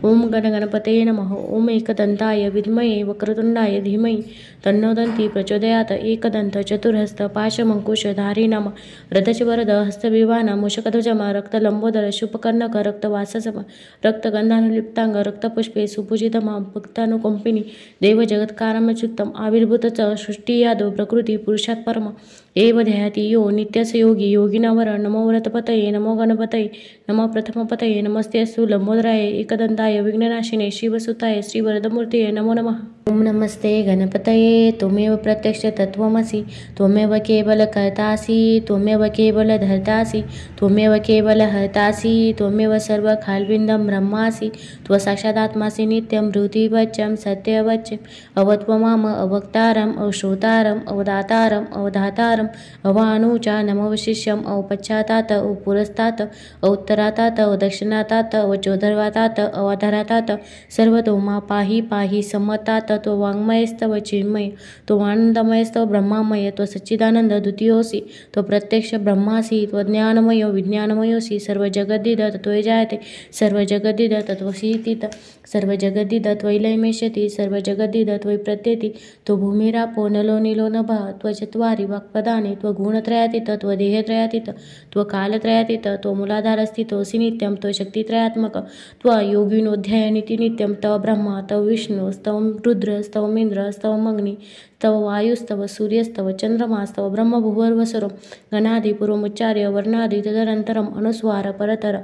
ओम गणपतये नमः। ओम एकदन्ताय विद्महे वक्रतुण्डाय धीमहि तन्नो दन्ति प्रचोदयात् एकदन्त चतुर्हस्त पाशमङ्कुशधारी नाम रथचवरद हस्तविवाना मूषकध्वजम रक्तलंबोदर शुभकर्णक रक्तवाससम रक्तगन्धानुलिप्तांग रक्तपुष्पे सुपूजितमा भक्तानुकंपिनी देवजगत्कारमच्युतम् आविर्भूत च सृष्टियादो प्रकृती पुरुषात् परम एव ध्याति यो नित्यस्य योगी योगिनावर नमो व्रतपतये नमो गणपतये नमो प्रथमपतये नमस्तेऽस्तु लंबोदराय एकदन्ताय विघ्ननाशिने शिवसुताय श्रीवरदमूर्तये नमो नमः। ओम नमस्ते गणपतये त्वमेव प्रत्यक्ष तत्त्वमसि त्वमेव केवल कर्तासि त्वमेव केवल धर्तासि त्वमेव केवल हर्तासि त्वमेव सर्वखाल्विन्दं ब्रह्मासि त्वसाक्षादात्मासि नित्यं हृदिवच्चं सत्यवच्चं अवत्वमाम अवक्तारम् अवश्रोतारम् अवदातारम् अवधातारम् अवानुचा नमवशिष्यम् अवपश्चातात अवपुरस्तात् अवोत्तरातात अवदक्षिणातात अवचोधर्वातात अवाधरातात सर्वतो मा पाहि पाहि सम्मतात तो वाङ्मयस्तव चिन्मय तो आनन्दमयस्तव ब्रह्मामय तो सच्चिदानंद द्वितीयोऽसि तो प्रत्यक्ष ब्रह्मासि तो ज्ञानमयो विज्ञानमयोऽसि सर्वजगद्दिद तत्त्वय जायते सर्वजगद्दिद तत्त्वशीतित सर्वजगद्दिद त्वयिलयमेष्यति सर्वजगद्दिद त्वयि प्रत्येति तो भूमिरापो नलो नीलो नभः त्वचत्वारि वाक्पदानि त्वगुणत्रयातीत त्वदेहत्रयातीत त्वकालत्रयातीत तो मूलाधारस्थितोऽसि नित्यं तो शक्तित्रयात्मक त्वयोगिनोऽध्यायनिति नित्यं तव ब्रह्मा तव विष्णु स्तव रुद्र स्तव इंद्र स्तव अग्नि तव वायुस्तव सूर्यस्तव चंद्रमास्तव ब्रह्म भुवर्वसरो गणादिपूर्वमुच्चार्य वर्णादि तदनन्तरम् अनुस्वार परतर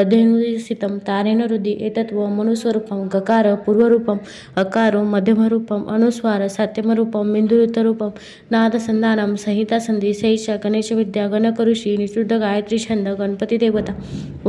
अध्यनुदिसितं तारेण रुद्धि एतत्व मनुस्वरूपं गकार पूर्वरूपम् अकारो मध्यमरूपम् अनुस्वार सात्यमरूपं बिन्दुरुत्तरूपं नादसन्धानं संहितासन्धि सैषा गणेशविद्या गणकऋषि निषुद्ध गायत्री छंद गणपती देवता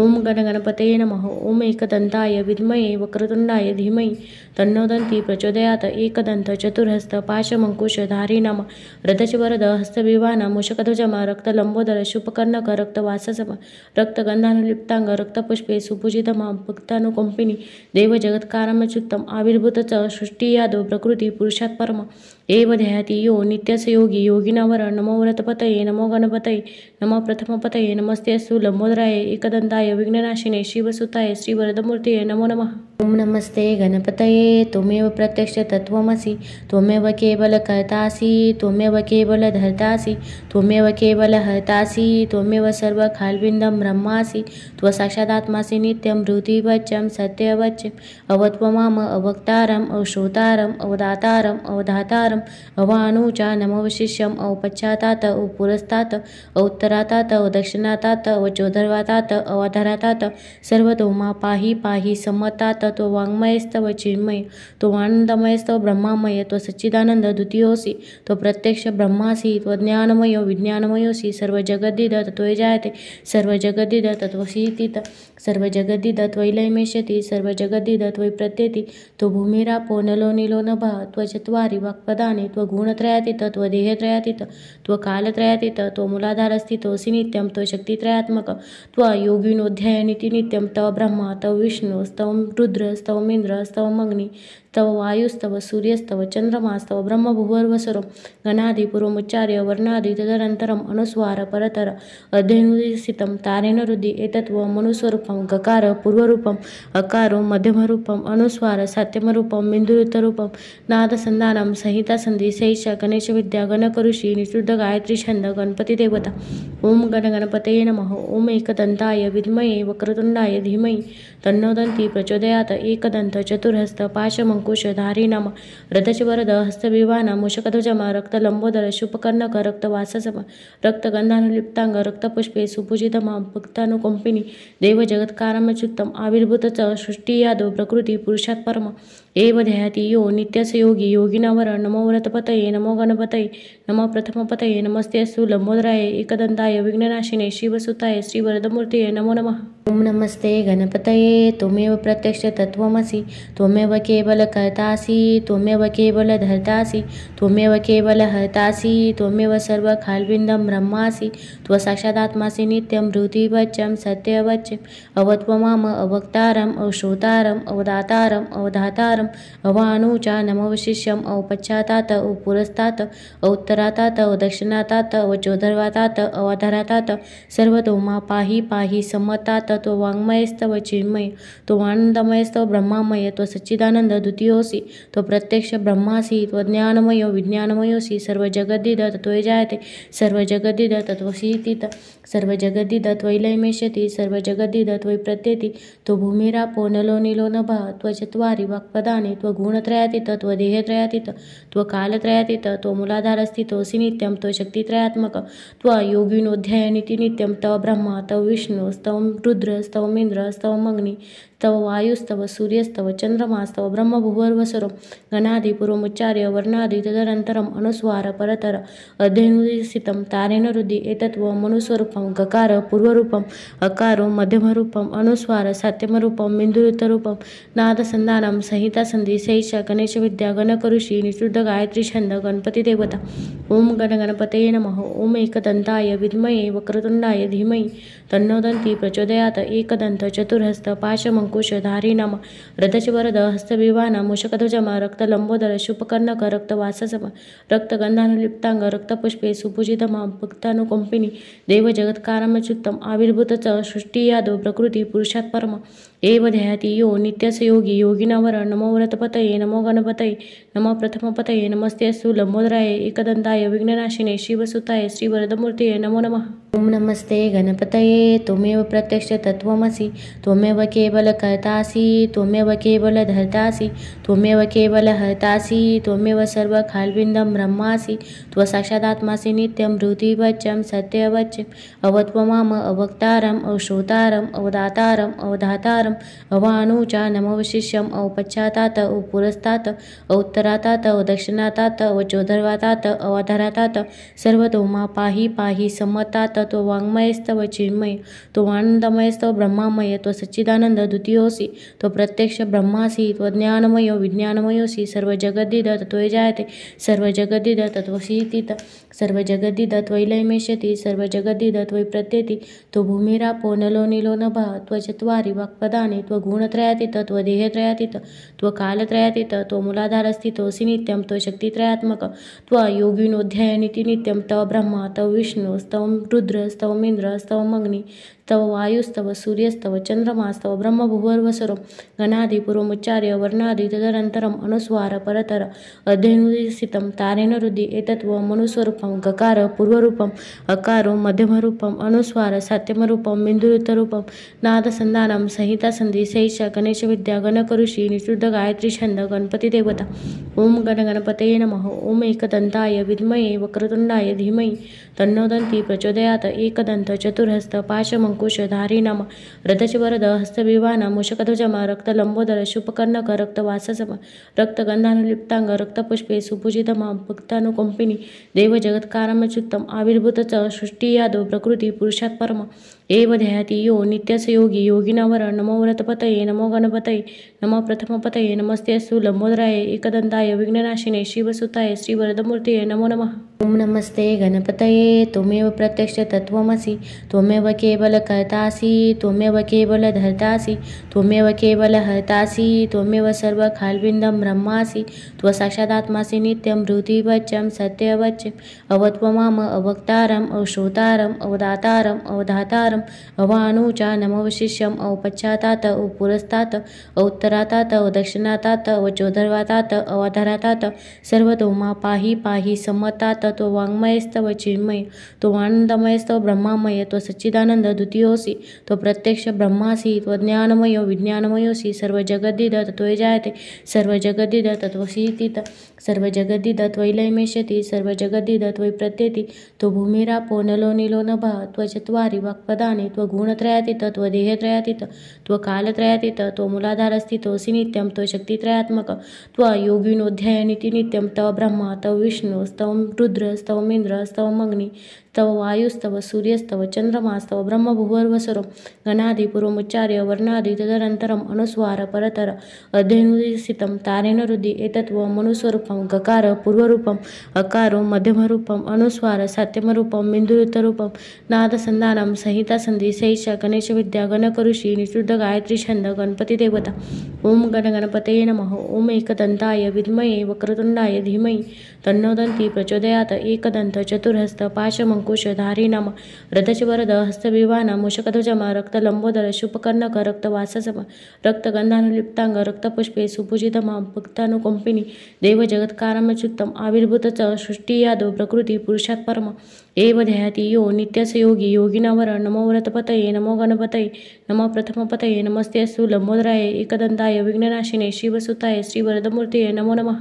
ओम गणपतये नमः। ओम एकदन्ताय विद्महे वक्रतुण्डाय धीमहि तन्नो दन्ति प्रचोदयात् एकदन्त चतुर्हस्त पाशमङ्कुशधारी नाम रथचवरद हस्तविवाना मूषकध्वजम रक्तलंबोदर शुभकर्णक रक्तवाससम रक्तगन्धानुलिप्तांग रक्तपुष्पे सुपूजितमा भक्तानुकंपिनी देवजगत्कारमच्युतम् आविर्भूत च सृष्टियादो प्रकृती पुरुषात् परम एव ध्याति यो नित्यस्य योगी योगिनावर नमो व्रतपतये नमो गणपतये नमो प्रथमपतये नमस्तेऽस्तु लंबोदराय एकदन्ताय विघ्ननाशिने शिवसुताय श्रीवरदमूर्तये नमो नमः। ओम नमस्ते गणपतये त्वमेव प्रत्यक्ष तत्त्वमसि त्वमेव केवल कर्तासि त्वमेव केवल धर्तासि त्वमेव केवल हर्तासि त्वमेव सर्वखाल्विन्दं ब्रह्मासि त्वसाक्षादात्मासि नित्यं हृदिवच्चं सत्यवच्चं अवत्वमाम अवक्तारम् अवश्रोतारम् अवदातारम् अवधातारम् अवानुचा नमवशिष्यम् अवपश्चातात अवपुरस्तात् अवोत्तरातात अवदक्षिणातात अवचोधर्वातात अवाधरातात सर्वतो मा पाहि पाहि सम्मतात तो वाङ्मयस्तव चिन्मय, तो आनंदमयस्तव ब्रह्मामय, तो सच्चिदानंद द्वितीयोऽसि, तो प्रत्यक्ष ब्रह्मासि, तो ज्ञानमयो विज्ञानमयोऽसि, सर्वजगद्दिद तत्त्वय जायते, सर्वजगद्दिद तत्त्वसीति, सर्वजगद्दिद त्वयिलयमेष्यति, सर्वजगद्दिद त्वयि प्रत्येति, तो भूमिरापो नलो नीलो नभः, त्वचत्वारि वाक्पदानि, त्वगुणत्रयातीत, त्वदेहत्रयातीत, त्वकालत्रयातीत, तो मूलाधारस्थितोऽसि नित्यं, तो शक्तित्रयात्मक, त्वयोगिनोऽध्यायनिति नित्यं, तव ब्रह्मा तव विष्णुस्तव रुद्रस्तवमिन्द्रस्तव अग्नि, तव वायुस्तव सूर्यस्तव चंद्रमास्तव ब्रह्मभुवर्वसुरं गणादिपूर्वमुच्चार्य वर्णादि तदनन्तरम् अनुस्वार परतर अध्यनुदिसितं तारेण रुद्धि एतत्व मनुस्वरूपं गकार पूर्वरूपम् अकारो मध्यमरूपम् अनुस्वार सात्यमरूपं बिन्दुरुत्तरूपं नादसन्धानं संहितासन्धि सैषा गणेशविद्या गणकऋषि निषुद्ध गायत्री छंद गणपती देवता। ओम गणपतये नमः। ओम एकदन्ताय विद्महे वक्रतुंडाय धीमहि तन्नो दन्ती प्रचोदयात्। एकदंत चतुर्हस्त पाशमंकुशधारी नाम रथचवरद हस्तविवान मूषकध्वजम रक्तलंबोदर शुभकर्णक रक्तवाससम रक्तगंधानुलिप्तांग रक्तपुष्पे सुपूजितमा भक्तानुकंपिनी देवजगत्कारमच्युतम आविर्भूत सृष्टियादो प्रकृती पुरुषात् परम एव ध्याति यो नित्यस्य योगी योगिनावर। नमो व्रतपतये नमो गणपतये नमो प्रथमपतये नमस्तेऽस्तु लंबोदराय एकदंताय विघ्ननाशिने शिवसुताय श्रीवरदमूर्तये नमो नमः। ओम नमस्ते गणपतये। त्वमेव प्रत्यक्ष तत्त्वमसि, त्वमेव केवल कर्तासि, त्वमेव केवल धर्तासि, त्वमेव केवल हर्तासि, त्वमेव सर्वखाल्विन्दं ब्रह्मासि, त्वसाक्षादात्मासि नित्यं हृदिवच्चं सत्यवच्चं अवत्वमाम अवक्तारम् अवश्रोतारम् अवदातारम् अवधातारम् अवानुचा नमवशिष्यम् अवपश्चातात् अवपुरस्तात् अवोत्तरातात् अवदक्षिणातात् अवचोधर्वातात् अवाधरातात् सर्वतो मा पाहि पाहि सम्मतात्। तो वाङ्मयस्तव चिन्मय, तो आनंदमयस्तव ब्रह्मामय, तो सच्चिदानंद द्वितीयोऽसि, तो प्रत्यक्ष ब्रह्मासि, तो ज्ञानमयो विज्ञानमयोऽसि, सर्वजगद्दिद तत्त्वय जायते, सर्वजगद्दिद तत्त्वसीति, सर्वजगद्दिद त्वयिलयमेष्यति, सर्वजगद्दिद त्वयि प्रत्येति, तो भूमिरापो नलो नीलो नभः, त्वचत्वारि वाक्पदानि, त्वगुणत्रयातीत, त्वदेहत्रयातीत, त्वकालत्रयातीत, तो मूलाधारस्थितोऽसि नित्यं, तो शक्तित्रयात्मक, त्वयोगिनोऽध्यायनिति नित्यं, तव ब्रह्मा तव विष्णुस्तव रुद्रस्तवमिन्द्रस्तव अग्नि, तव वायुस्तव सूर्यस्तव चंद्रमास्तव ब्रह्मभुवर्वसुरं गणादिपूर्वमुच्चार्य वर्णादि तदनन्तरम् अनुस्वार परतर अध्यनुदिसितं तारेण रुद्धि एतत्व मनुस्वरूपं गकार पूर्वरूपम् अकारो मध्यमरूपम् अनुस्वार सात्यमरूपं बिन्दुरुत्तरूपं नादसन्धानं संहितासन्धि सैषा गणेशविद्या गणकऋषि निषुद्ध गायत्री छंद गणपती देवता। ओम गणपतये नमः। ओम एकदन्ताय विद्महे वक्रतुंडाय धीमहि तन्नो दन्ती प्रचोदयात्। एकदंत चतुर्हस्त पाशमंकुशधारी नाम रथचवरद हस्तविवान मूषकध्वजम रक्तलंबोदर शुभकर्णक रक्तवाससम रक्तगंधानुलिप्तांग रक्तपुष्पे सुपूजितमा भक्तानुकंपिनी देवजगत्कारमच्युतम आविर्भूत सृष्टियादो प्रकृती पुरुषात् परम एव ध्याति यो नित्यस्य योगी योगिनावर। नमो व्रतपतये नमो गणपतये नमो प्रथमपतये नमस्तेऽस्तु लंबोदराय एकदंताय विघ्ननाशिने शिवसुताय श्रीवरदमूर्तये नमो नमः। ओम नमस्ते गणपतये। त्वमेव प्रत्यक्ष तत्त्वमसि, त्वमेव केवल कर्तासि, त्वमेव केवल धर्तासि, त्वमेव केवल हर्तासि, त्वमेव सर्वखाल्विन्दं ब्रह्मासि, त्वसाक्षादात्मासि नित्यं हृदिवच्चं सत्यवच्चं अवत्वमाम अवक्तारम् अवश्रोतारम् अवदातारम् अवधातारम् अवानुचा नमवशिष्यम् अवपश्चातात् अवपुरस्तात् अवोत्तरातात् अवदक्षिणातात् अवचोधर्वातात् अवाधरातात् सर्वतो मा पाहि पाहि सम्मतात्। तो वाङ्मयस्तव चिन्मय, तो आनंदमयस्तव ब्रह्मामय, तो सच्चिदानंद द्वितीयोऽसि, तो प्रत्यक्ष ब्रह्मासि, तो ज्ञानमयो विज्ञानमयोऽसि, सर्वजगद्दिद तत्त्वय जायते, सर्वजगद्दिद तत्त्वसीति, सर्वजगद्दिद त्वयिलयमेष्यति, सर्वजगद्दिद त्वयि प्रत्येति, तो भूमिरापो नलो नीलो नभः, त्वचत्वारि वाक्पदानि, त्वगुणत्रयातीत, त्वदेहत्रयातीत, त्वकालत्रयातीत, तो मूलाधारस्थितोऽसि नित्यं, तो शक्तित्रयात्मक, त्वयोगिनोऽध्यायनिति नित्यं, तव ब्रह्मा तव विष्णुस्तव रुद्रस्तवमिन्द्रस्तव अग्नि, तव वायुस्तव सूर्यस्तव चंद्रमास्तव ब्रह्मभुवर्वसुरं गणादिपूर्वमुच्चार्य वर्णादि तदनन्तरम् अनुस्वार परतर अध्यनुदिसितं तारेण रुद्धि एतत्व मनुस्वरूपं गकार पूर्वरूपम् अकारो मध्यमरूपम् अनुस्वार सात्यमरूपं बिन्दुरुत्तरूपं नादसन्धानं संहितासन्धि सैषा गणेशविद्या गणकऋषि निषुद्ध गायत्री छंद गणपती देवता। ओम गणपतये नमः। ओम एकदन्ताय विद्महे वक्रतुंडाय धीमहि तन्नो दन्ती प्रचोदयात्। एकदंत चतुर्हस्त पाशमंकुशधारी पाशमंकुशधारी नम रथचवरद हस्तविवाहन मूषकध्वजम रक्तलंबोदर शुभकर्णक रक्तवाससम रक्तगंधानुलिप्तांग रक्तपुष्पे सुपूजितम भक्तानुकंपिनी देव जगत्कारमच्युतम आविर्भूत सृष्टी यादव प्रकृती पुरुषात् परम एव ध्याति यो नित्यस योगी योगिनावर नमो व्रतपतये नमो गणपतये नमो प्रथमपतये नमस्तेस्तु लंबोदराय एकदंताय विघ्ननाशिने शिवसुताय श्रीवरदमूर्तये नमो नमः। ओम नमस्ते गणपतये त्वमेव प्रत्यक्ष तत्त्वमसि त्वमेव केवल कर्तासि त्वमेव केवल धर्तासि त्वमेव केवल हर्तासि त्वमेव सर्व खाल्बिन्दं ब्रह्मासि त्वसाक्षादात्मासि नित्यं हृदिवच्चं सत्यवच्चं अवत्वमाम अवक्तारम् अवश्रोतारम् अवदातारम् अवधातारम् अवानुचा नमवशिष्यम् अवपश्चातात अवपुरस्तात अवोत्तरातात अवदक्षिणातात अवचोदर्वातात अवाधरातात सर्वतो मा पाहि पाहि सम्मतात तो वाङ्मयस्तव चिन्मय तो आनंदमयस्तव ब्रह्मामय तो सच्चिदानंद द्वितीयोऽसि तो प्रत्यक्ष ब्रह्मासि तो ज्ञानमय विज्ञानमयोऽसि सर्व जगद्दिद तत्त्वय जायते सर्व जगद्दिद तत्त्वशीतित सर्व जगद्दिद त्वैलयमेष्यति सर्व जगद्दिद त्वयि प्रत्येति तो भूमिरापो नलो नीलो नभः त्वचत्वारि वाक्पदानि त्वगुणत्रयातीत त्वदेहत्रयातीत त्वकालत्रयातीत तो मूलाधारस्थितोऽसि नित्यं तो शक्तित्रयात्मक त्वयोगिनोऽध्यायनिति नित्यं तव ब्रह्मा तव विष्णु स्तव रुद्र स्तव इंद्र स्तव अग्नि स्तव वायुस्तव सूर्यस्तव चंद्रमास्तव ब्रह्मभुवर्वसुरं गणादिपूर्वमुच्चार्य वर्णादि तदनन्तरम् अनुस्वार परतर अध्यनुदिसितं तारेण रुद्धि एतत्व मनुस्वरूपं गकार पूर्वरूपम् अकारो मध्यमरूपम् अनुस्वार सात्यमरूपं बिन्दुरुत्तरूपं नादसन्धानं संहितासन्धि सैषा गणेशविद्या गणकऋषि निषुद्ध गायत्री छंद गणपती देवता ओम गणपतये नमः। ओम एकदंताय विद्महे वक्रतुंडाय धीमहि तन्नो दन्ति प्रचोदयात् एकदंत चतुर्हस्त पाशमंकुशधारी नम रथचवरद हस्तविवाहन मूषकध्वजम रक्तलंबोदर शुभकर्णक रक्तवाससम रक्तगंधानुलिप्तांग रक्तपुष्पे सुपूजितम भक्तानुकंपिनी देव जगत्कारमच्युतम आविर्भूत सृष्टी यादव प्रकृती पुरुषात् परम एव ध्याति यो नित्यस योगी योगिनावर नमो व्रतपतये नमो गणपतये नमो प्रथमपतये नमस्तेस्तु लंबोदराय एकदंताय विघ्ननाशिने शिवसुताय श्रीवरदमूर्तये नमो नमः।